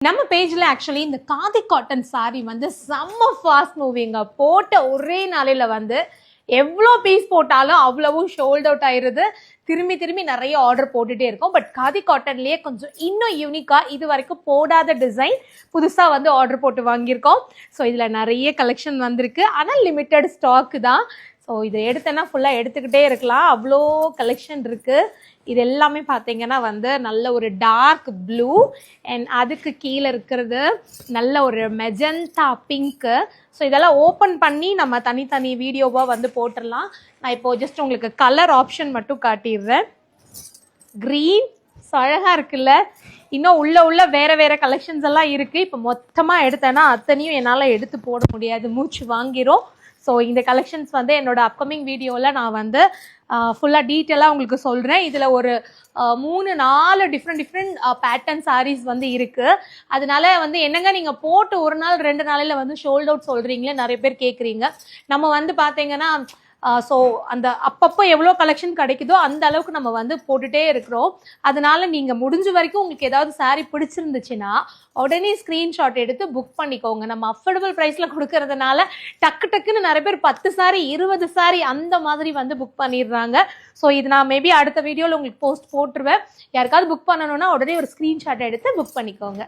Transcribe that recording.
நம்ம பேஜ்ல ஆக்சுவலி இந்த காதி காட்டன் சாரி வந்து செம்ம ஃபாஸ்ட் மூவிங்க. போட்ட ஒரே நாளையில வந்து எவ்வளோ பீஸ் போட்டாலும் அவ்வளவும் ஷோல்ட் அவுட் ஆயிருது. திரும்பி திரும்பி நிறைய ஆர்டர் போட்டுட்டே இருக்கும். பட் காதி காட்டன்லயே கொஞ்சம் இன்னும் யூனிக்கா இது வரைக்கும் போடாத டிசைன் புதுசா வந்து ஆர்டர் போட்டு வாங்கியிருக்கோம். ஸோ இதுல நிறைய கலெக்ஷன் வந்திருக்கு. ஆனால் லிமிட்டட் ஸ்டாக்கு தான். ஸோ இதை எடுத்தேன்னா ஃபுல்லாக எடுத்துக்கிட்டே இருக்கலாம், அவ்வளோ கலெக்ஷன் இருக்குது. இது எல்லாமே பார்த்தீங்கன்னா வந்து நல்ல ஒரு டார்க் ப்ளூ அண்ட் அதுக்கு கீழே இருக்கிறது நல்ல ஒரு மெஜந்தா பிங்க்கு. ஸோ இதெல்லாம் ஓப்பன் பண்ணி நம்ம தனித்தனி வீடியோவாக வந்து போட்டுடலாம். நான் இப்போது ஜஸ்ட் உங்களுக்கு கலர் ஆப்ஷன் மட்டும் காட்டிடுறேன். க்ரீன் ஸோ அழகாக இருக்குல்ல. இன்னும் உள்ள வேறு வேறு கலெக்ஷன்ஸ் எல்லாம் இருக்குது. இப்போ மொத்தமாக எடுத்தேன்னா அத்தனையும் என்னால் எடுத்து போட முடியாது, மூச்சு வாங்கிரும். ஸோ இந்த கலெக்ஷன்ஸ் வந்து என்னோட அப்கமிங் வீடியோவில் நான் வந்து ஃபுல்லாக டீட்டெயிலாக உங்களுக்கு சொல்கிறேன். இதில் ஒரு 3-4 டிஃப்ரெண்ட் பேட்டர்ன் சாரீஸ் வந்து இருக்குது. அதனால வந்து என்னங்க நீங்கள் போட்டு ஒரு நாள் 2 நாளையில் வந்து ஷோல்ட் அவுட் சொல்கிறீங்களே நிறைய பேர் கேட்குறீங்க. நம்ம வந்து பார்த்தீங்கன்னா ஸோ அந்த அப்பப்போ எவ்வளோ கலெக்ஷன் கிடைக்குதோ அந்த அளவுக்கு நம்ம வந்து போட்டுகிட்டே இருக்கிறோம். அதனால நீங்கள் முடிஞ்ச வரைக்கும் உங்களுக்கு ஏதாவது சாரீ பிடிச்சிருந்துச்சுன்னா உடனே ஸ்க்ரீன்ஷாட் எடுத்து புக் பண்ணிக்கோங்க. நம்ம அஃபோர்டபுள் ப்ரைஸில் கொடுக்கறதுனால டக்குன்னு நிறைய பேர் 10 சாரீ 20 சாரீ அந்த மாதிரி வந்து புக் பண்ணிடுறாங்க. ஸோ இது நான் மேபி அடுத்த வீடியோவில் உங்களுக்கு போஸ்ட் போட்டுருவேன். யாருக்காவது புக் பண்ணணும்னா உடனே ஒரு ஸ்க்ரீன்ஷாட் எடுத்து புக் பண்ணிக்கோங்க.